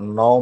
9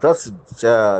10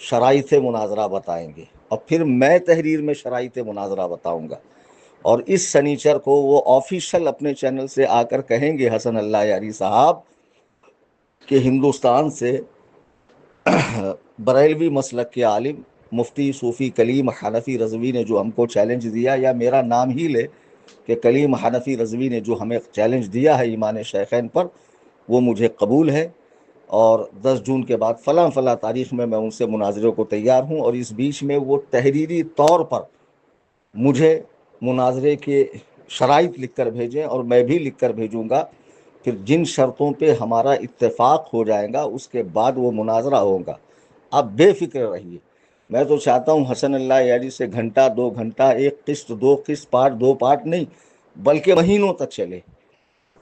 شرائط مناظرہ بتائیں گے، اور پھر میں تحریر میں شرائط مناظرہ بتاؤں گا، اور اس سنیچر کو وہ آفیشل اپنے چینل سے آ کر کہیں گے حسن اللہ یاری صاحب کہ ہندوستان سے بریلوی مسلک کے عالم مفتی صوفی کلیم حنفی رضوی نے جو ہم کو چیلنج دیا، یا میرا نام ہی لے کہ کلیم حنفی رضوی نے جو ہمیں چیلنج دیا ہے ایمان شیخین پر، وہ مجھے قبول ہے، اور 10 جون کے بعد فلاں فلاں تاریخ میں ان سے مناظرے کو تیار ہوں، اور اس بیچ میں وہ تحریری طور پر مجھے مناظرے کے شرائط لکھ کر بھیجیں، اور میں بھی لکھ کر بھیجوں گا، پھر جن شرطوں پہ ہمارا اتفاق ہو جائے گا اس کے بعد وہ مناظرہ ہوگا۔ آپ بے فکر رہیے، میں تو چاہتا ہوں حسن اللہ یاری سے گھنٹہ 2 گھنٹہ، ایک قسط 2 قسط، پارٹ 2 پارٹ نہیں، بلکہ مہینوں تک چلے،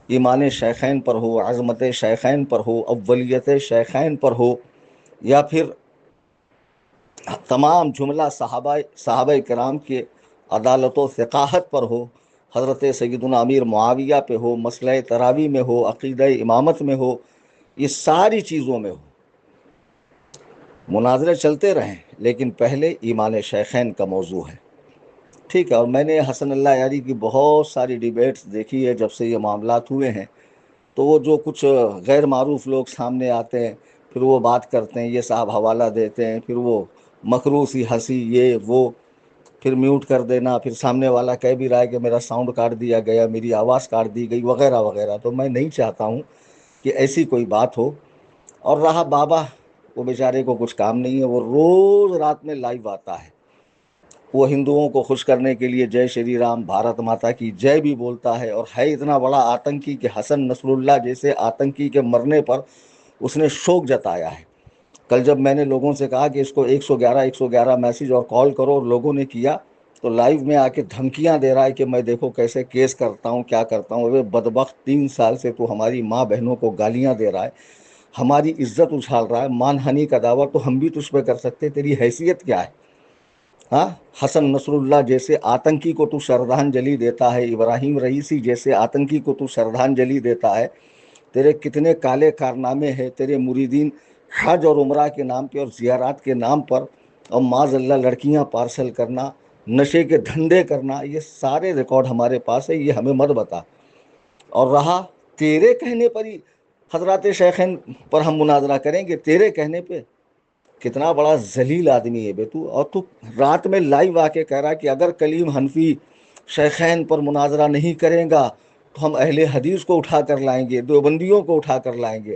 ایمان شیخین پر ہو، عظمت شیخین پر ہو، اولیت شیخین پر ہو، یا پھر تمام جملہ صحابہ کرام کے عدالت و ثقاہت پر ہو، حضرت سیدنا امیر معاویہ پہ ہو، مسئلہ تراوی میں ہو، عقیدہ امامت میں ہو، یہ ساری چیزوں میں ہو، مناظرے چلتے رہیں، لیکن پہلے ایمان شیخین کا موضوع ہے، ٹھیک ہے۔ اور میں نے حسن اللہ یاری کی بہت ساری ڈیبیٹس دیکھی ہے جب سے یہ معاملات ہوئے ہیں، تو وہ جو کچھ غیر معروف لوگ سامنے آتے ہیں، پھر وہ بات کرتے ہیں، یہ صاحب حوالہ دیتے ہیں، پھر وہ مکرو سی ہنسی، یہ وہ، پھر میوٹ کر دینا، پھر سامنے والا کہہ بھی رہا ہے کہ میرا ساؤنڈ کاٹ دیا گیا، میری آواز کاٹ دی گئی، وغیرہ وغیرہ۔ تو میں نہیں چاہتا ہوں کہ ایسی کوئی بات ہو۔ اور رہا بابا، وہ بیچارے کو کچھ کام نہیں ہے، وہ روز رات میں لائیو آتا ہے، وہ ہندوؤں کو خوش کرنے کے لیے جے شری رام، بھارت ماتا کی جے بھی بولتا ہے، اور ہے اتنا بڑا آتنکی کہ حسن نصر اللہ جیسے آتنکی کے مرنے پر اس نے شوق جتایا ہے۔ کل جب میں نے لوگوں سے کہا کہ اس کو 111 میسیج اور کال کرو، اور لوگوں نے کیا، تو لائیو میں آ کے دھمکیاں دے رہا ہے کہ میں دیکھو کیسے کیس کرتا ہوں، کیا کرتا ہوں۔ وہ بدبخت 3 سال سے تو ہماری ماں بہنوں کو گالیاں دے رہا ہے، ہماری عزت اچھال رہا ہے، مان ہنی کا دعویٰ تو ہم بھی تجھ پہ کر سکتے، تیری حیثیت کیا ہے؟ ہاں، حسن نصر اللہ جیسے آتنکی کو تو شردھانجلی دیتا ہے، ابراہیم رئیسی جیسے آتنکی کو تو شردھانجلی دیتا ہے، تیرے کتنے کالے کارنامے ہیں، تیرے مریدین حج اور عمرہ کے نام پہ اور زیارات کے نام پر، اور معاذ اللہ لڑکیاں پارسل کرنا، نشے کے دھندے کرنا، یہ سارے ریکارڈ ہمارے پاس ہے، یہ ہمیں مت بتا۔ اور رہا تیرے کہنے پر ہی حضرات شیخین پر ہم مناظرہ کریں گے، تیرے کہنے پہ، کتنا بڑا ذلیل آدمی ہے بے تو۔ اور تو رات میں لائیو آ کے کہہ رہا کہ اگر کلیم حنفی شیخین پر مناظرہ نہیں کریں گا تو ہم اہل حدیث کو اٹھا کر لائیں گے، دیوبندیوں کو اٹھا کر لائیں گے۔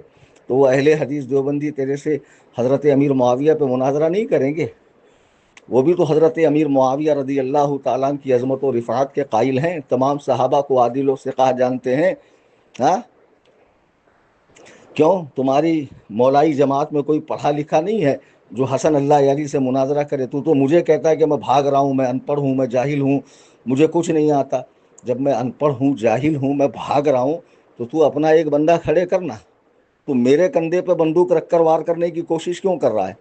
تو وہ اہل حدیث دیوبندی تیرے سے حضرت امیر معاویہ پہ مناظرہ نہیں کریں گے؟ وہ بھی تو حضرت امیر معاویہ رضی اللہ تعالیٰ کی عظمت و رفعت کے قائل ہیں، تمام صحابہ کو عادل و ثقہ جانتے ہیں۔ ہاں، کیوں تمہاری مولائی جماعت میں کوئی پڑھا لکھا نہیں ہے جو حسن اللہ یاری سے مناظرہ کرے؟ تو مجھے کہتا ہے کہ میں بھاگ رہا ہوں، میں ان پڑھ ہوں، میں جاہل ہوں، مجھے کچھ نہیں آتا۔ جب میں ان پڑھ ہوں، جاہل ہوں، میں بھاگ رہا ہوں، تو اپنا ایک بندہ کھڑے کرنا، تو میرے کندھے پہ بندوق رکھ کر وار کرنے کی کوشش کیوں کر رہا ہے؟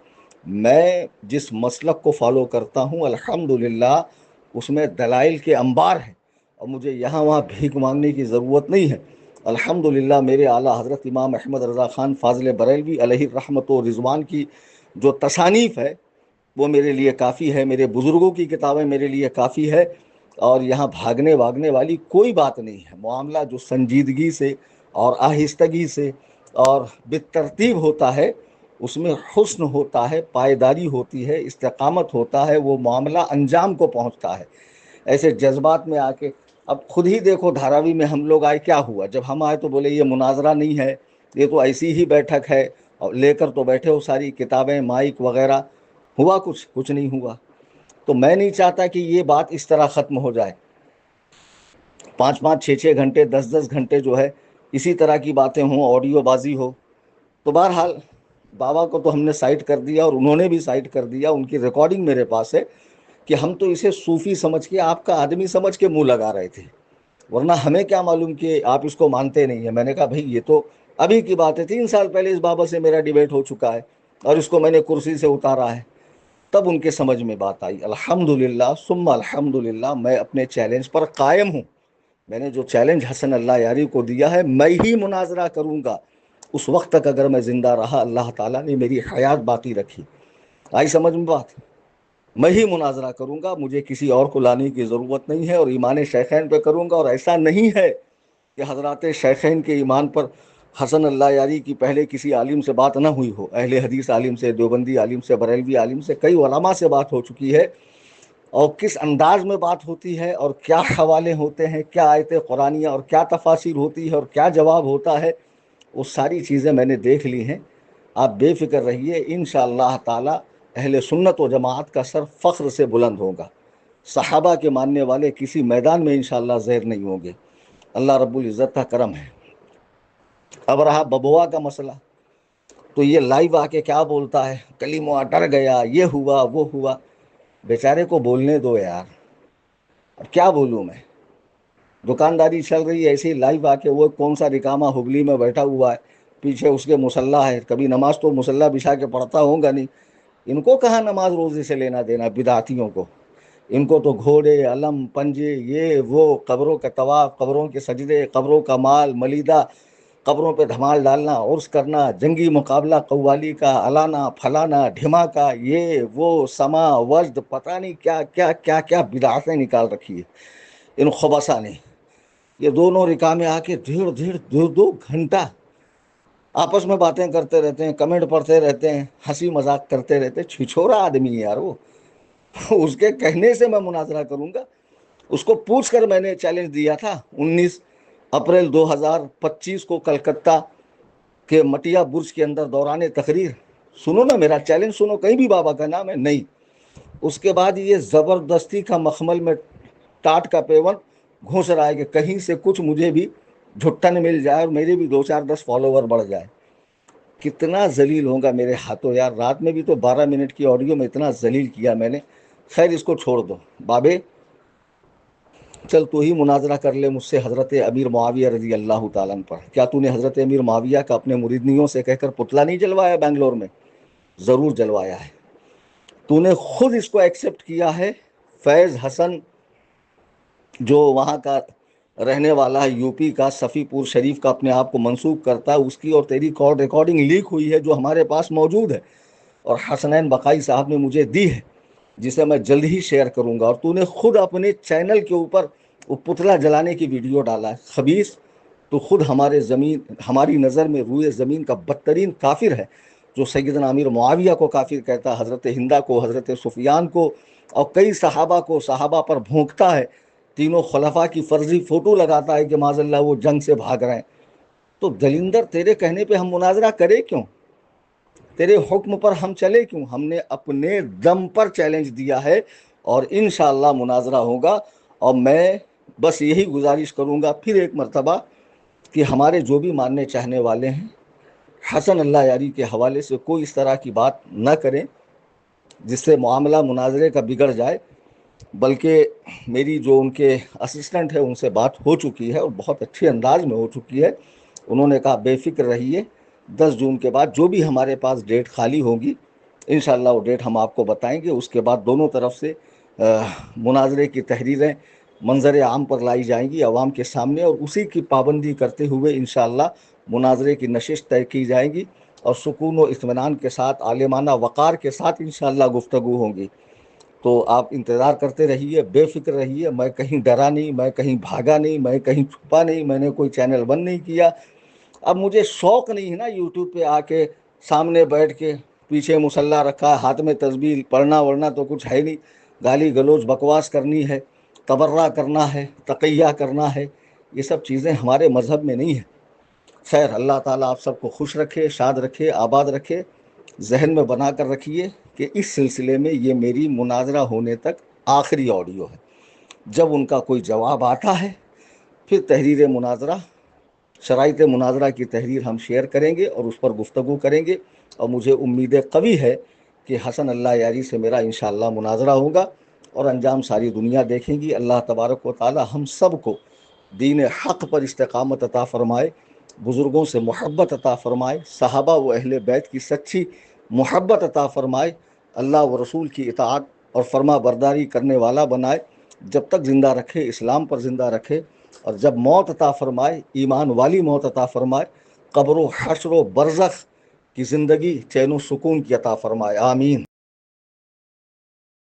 میں جس مسلک کو فالو کرتا ہوں الحمدللہ اس میں دلائل کے انبار ہیں، اور مجھے یہاں وہاں بھیک مانگنے کی ضرورت نہیں ہے۔ الحمدللہ میرے اعلیٰ حضرت امام احمد رضا خان فاضل بریلوی علیہ الرحمت و رضوان کی جو تصانیف ہے وہ میرے لیے کافی ہے، میرے بزرگوں کی کتابیں میرے لیے کافی ہے، اور یہاں بھاگنے واگنے والی کوئی بات نہیں ہے۔ معاملہ جو سنجیدگی سے اور آہستگی سے اور بالترتیب ہوتا ہے، اس میں حسن ہوتا ہے، پائیداری ہوتی ہے، استقامت ہوتا ہے، وہ معاملہ انجام کو پہنچتا ہے۔ ایسے جذبات میں آ کے، اب خود ہی دیکھو دھاراوی میں ہم لوگ آئے، کیا ہوا جب ہم آئے تو بولے یہ مناظرہ نہیں ہے، یہ تو ایسی ہی بیٹھک ہے، اور لے کر تو بیٹھے ہو ساری کتابیں، مائک وغیرہ، ہوا کچھ نہیں ہوا۔ تو میں نہیں چاہتا کہ یہ بات اس طرح ختم ہو جائے، 5 6 گھنٹے، 10 گھنٹے جو ہے اسی طرح کی باتیں ہوں، آڈیو بازی ہو۔ تو بہرحال بابا کو تو ہم نے سائٹ کر دیا، اور انہوں نے بھی سائٹ کر دیا، ان کی ریکارڈنگ میرے پاس ہے، کہ ہم تو اسے صوفی سمجھ کے، آپ کا آدمی سمجھ کے منہ لگا رہے تھے، ورنہ ہمیں کیا معلوم کہ آپ اس کو مانتے نہیں ہیں۔ میں نے کہا بھائی یہ تو ابھی کی بات ہے، 3 سال پہلے اس بابا سے میرا ڈیبیٹ ہو چکا ہے، اور اس کو میں نے کرسی سے اتارا ہے۔ تب ان کے سمجھ میں بات آئی۔ الحمدللہ ثم الحمدللہ میں اپنے چیلنج پر قائم ہوں۔ میں نے جو چیلنج حسن اللہ یاری کو دیا ہے، میں ہی مناظرہ کروں گا اس وقت تک، اگر میں زندہ رہا، اللہ تعالیٰ نے میری حیات باقی رکھی۔ آئی سمجھ میں بات؟ میں ہی مناظرہ کروں گا، مجھے کسی اور کو لانے کی ضرورت نہیں ہے، اور ایمان شیخین پہ کروں گا۔ اور ایسا نہیں ہے کہ حضرات شیخین کے ایمان پر حسن اللہ یاری کی پہلے کسی عالم سے بات نہ ہوئی ہو، اہل حدیث عالم سے، دیوبندی عالم سے، بریلوی عالم سے، کئی علماء سے بات ہو چکی ہے، اور کس انداز میں بات ہوتی ہے، اور کیا حوالے ہوتے ہیں، کیا آیت قرآنیہ اور کیا تفاسیر ہوتی ہے، اور کیا جواب ہوتا ہے، وہ ساری چیزیں میں نے دیکھ لی ہیں۔ آپ بے فکر رہیے، انشاءاللہ تعالی اہل سنت و جماعت کا سر فخر سے بلند ہوگا۔ صحابہ کے ماننے والے کسی میدان میں انشاءاللہ زیر نہیں ہوں گے، اللہ رب العزت کا کرم ہے۔ اب رہا ببوا کا مسئلہ، تو یہ لائیو آ کے کیا بولتا ہے، کلیمہ ڈر گیا، یہ ہوا وہ ہوا۔ بیچارے کو بولنے دو یار، اب کیا بولوں میں؟ دکانداری چل رہی ہے ایسے ہی، لائیو آ کے وہ کون سا رکامہ ہگلی میں بیٹھا ہوا ہے، پیچھے اس کے مصلح ہے، کبھی نماز تو مصلح بچھا کے پڑھتا ہوں گا نہیں۔ ان کو کہاں نماز روزے سے لینا دینا، بدعتیوں کو؟ ان کو تو گھوڑے، علم، پنجے، یہ وہ، قبروں کا طواف، قبروں کے سجدے، قبروں کا مال ملیدہ، قبروں پہ دھمال ڈالنا، عرس کرنا، جنگی مقابلہ قوالی کا، الانا پھلانا دھماکہ، یہ وہ، سما وجد، پتہ نہیں کیا کیا کیا کیا بدعتیں نکال رکھی ہے ان خبثہ نے۔ یہ دونوں رکامے آ کے ڈیڑھ دو گھنٹہ آپس میں باتیں کرتے رہتے ہیں، کمنٹ پڑھتے رہتے ہیں، ہنسی مذاق کرتے رہتے ہیں۔ چھچھورا آدمی ہے یار وہ، اس کے کہنے سے میں مناظرہ کروں گا؟ اس کو پوچھ کر میں نے چیلنج دیا تھا 19 اپریل 2025 کو کلکتہ کے مٹیا برج کے اندر دوران تقریر۔ سنو نا میرا چیلنج، سنو، کہیں بھی بابا کا نام ہے نہیں۔ اس کے بعد یہ زبردستی کا مخمل میں ٹاٹ کا پیون گھوس رہا ہے کہ کہیں سے کچھ مجھے بھی جھٹن مل جائے اور میرے بھی 2-4-10 فالوور بڑھ جائے۔ کتنا ذلیل ہوں گا میرے ہاتھوں یار، رات میں بھی تو 12 منٹ کی آڈیو میں اتنا ذلیل کیا میں نے۔ خیر اس کو چھوڑ دو بابے، چل تو ہی مناظرہ کر لے مجھ سے حضرت امیر معاویہ رضی اللہ تعالیٰ عنہ پر۔ کیا تو نے حضرت امیر معاویہ کا اپنے مریدنیوں سے کہہ کر پتلا نہیں جلوایا بنگلور میں؟ ضرور جلوایا ہے۔ تو نے خود اس کو ایکسیپٹ کیا ہے۔ فیض حسن جو وہاں کا رہنے والا ہے، یو پی کا، صفی پور شریف کا اپنے آپ کو منسوب کرتا ہے، اس کی اور تیری کال ریکارڈنگ لیک ہوئی ہے جو ہمارے پاس موجود ہے، اور حسنین بقائی صاحب نے مجھے دی ہے، جسے میں جلد ہی شیئر کروں گا۔ اور تو نے خود اپنے چینل کے اوپر وہ پتلا جلانے کی ویڈیو ڈالا ہے۔ خبیث، تو خود ہماری نظر میں روئے زمین کا بدترین کافر ہے، جو سیدنا امیر معاویہ کو کافر کہتا ہے، حضرت ہندہ کو، حضرت سفیان کو، اور کئی صحابہ کو، صحابہ پر بھونکتا ہے، تینوں خلفاء کی فرضی فوٹو لگاتا ہے کہ معاذ اللہ وہ جنگ سے بھاگ رہے ہیں۔ تو دلندر، تیرے کہنے پہ ہم مناظرہ کرے کیوں؟ تیرے حکم پر ہم چلے کیوں؟ ہم نے اپنے دم پر چیلنج دیا ہے، اور انشاءاللہ مناظرہ ہوگا۔ اور میں بس یہی گزارش کروں گا پھر ایک مرتبہ کہ ہمارے جو بھی ماننے چاہنے والے ہیں، حسن اللہ یاری کے حوالے سے کوئی اس طرح کی بات نہ کریں جس سے معاملہ مناظرے کا بگڑ جائے، بلکہ میری جو ان کے اسسٹنٹ ہے ان سے بات ہو چکی ہے، اور بہت اچھے انداز میں ہو چکی ہے۔ انہوں نے کہا بے فکر رہیے، 10 جون کے بعد جو بھی ہمارے پاس ڈیٹ خالی ہوگی انشاءاللہ وہ ڈیٹ ہم آپ کو بتائیں گے۔ اس کے بعد دونوں طرف سے مناظرے کی تحریریں منظر عام پر لائی جائیں گی عوام کے سامنے، اور اسی کی پابندی کرتے ہوئے انشاءاللہ مناظرے کی نشست طے کی جائے گی، اور سکون و اطمینان کے ساتھ، عالمانہ وقار کے ساتھ انشاءاللہ گفتگو ہوں گی۔ تو آپ انتظار کرتے رہیے، بے فکر رہیے۔ میں کہیں ڈرا نہیں، میں کہیں بھاگا نہیں، میں کہیں چھپا نہیں، میں نے کوئی چینل بند نہیں کیا۔ اب مجھے شوق نہیں ہے نا یوٹیوب پہ آ کے سامنے بیٹھ کے، پیچھے مصلح رکھا، ہاتھ میں تسبیح، پڑھنا ورنا تو کچھ ہے نہیں، گالی گلوچ بکواس کرنی ہے، تبرہ کرنا ہے، تقیہ کرنا ہے، یہ سب چیزیں ہمارے مذہب میں نہیں ہیں۔ خیر، اللہ تعالیٰ آپ سب کو خوش رکھے، شاد رکھے، آباد رکھے۔ ذہن میں بنا کر رکھیے کہ اس سلسلے میں یہ میری مناظرہ ہونے تک آخری آڈیو ہے۔ جب ان کا کوئی جواب آتا ہے پھر تحریر مناظرہ، شرائط مناظرہ کی تحریر ہم شیئر کریں گے اور اس پر گفتگو کریں گے، اور مجھے امید قوی ہے کہ حسن اللہ یاری سے میرا انشاءاللہ مناظرہ ہوگا، اور انجام ساری دنیا دیکھیں گی۔ اللہ تبارک و تعالی ہم سب کو دین حق پر استقامت عطا فرمائے، بزرگوں سے محبت عطا فرمائے، صحابہ و اہل بیت کی سچی محبت عطا فرمائے، اللہ و رسول کی اطاعت اور فرما برداری کرنے والا بنائے، جب تک زندہ رکھے اسلام پر زندہ رکھے، اور جب موت عطا فرمائے ایمان والی موت عطا فرمائے، قبر و حشر و برزخ کی زندگی چین و سکون کی عطا فرمائے، آمین۔